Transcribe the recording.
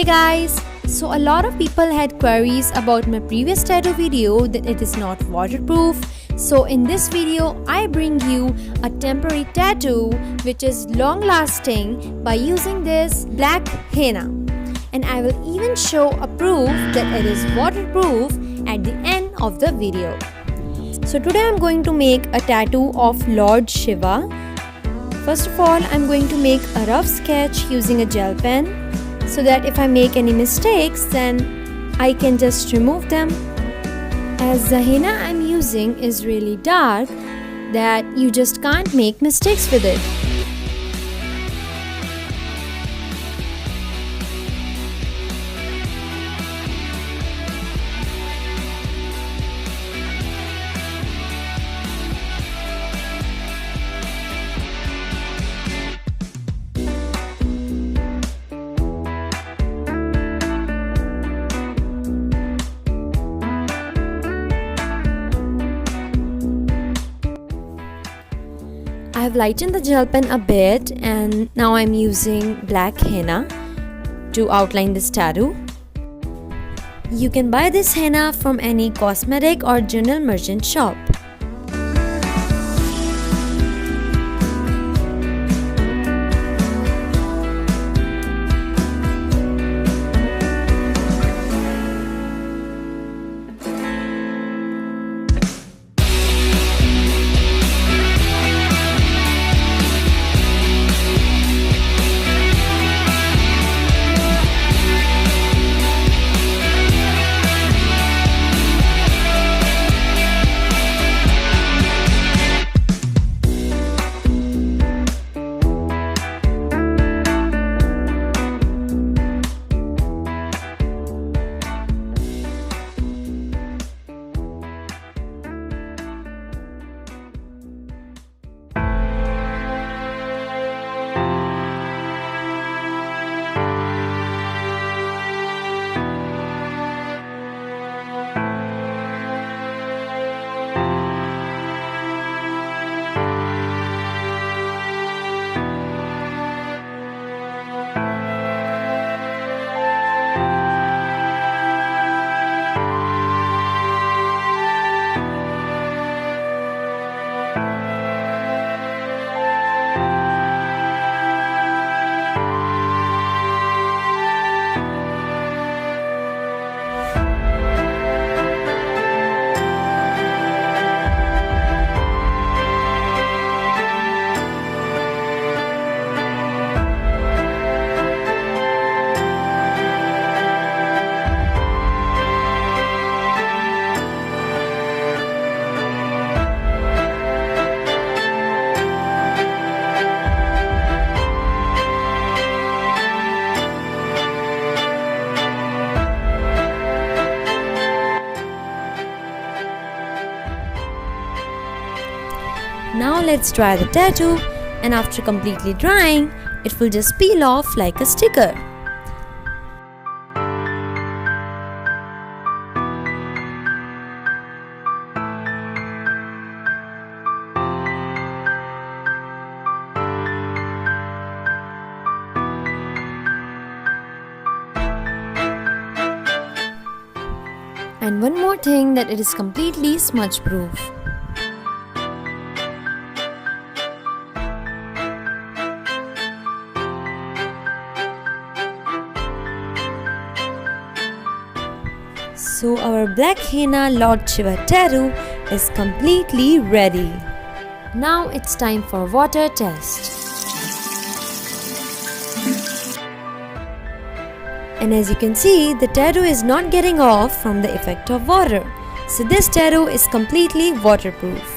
Hey guys! So a lot of people had queries about my previous tattoo video that it is not waterproof. So in this video, I bring you a temporary tattoo which is long lasting by using this black henna. And I will even show a proof that it is waterproof at the end of the video. So today I'm going to make a tattoo of Lord Shiva. First of all, I'm going to make a rough sketch using a gel pen, so that if I make any mistakes, then I can just remove them. As the henna I'm using is really dark, that you just can't make mistakes with it. I have lightened the gel pen a bit and now I'm using black henna to outline this tattoo. You can buy this henna from any cosmetic or general merchant shop. Now let's dry the tattoo, and after completely drying, it will just peel off like a sticker. And one more thing, that it is completely smudge proof. So our black henna Lord Shiva tattoo is completely ready. Now it's time for water test. And as you can see, the tattoo is not getting off from the effect of water. So this tattoo is completely waterproof.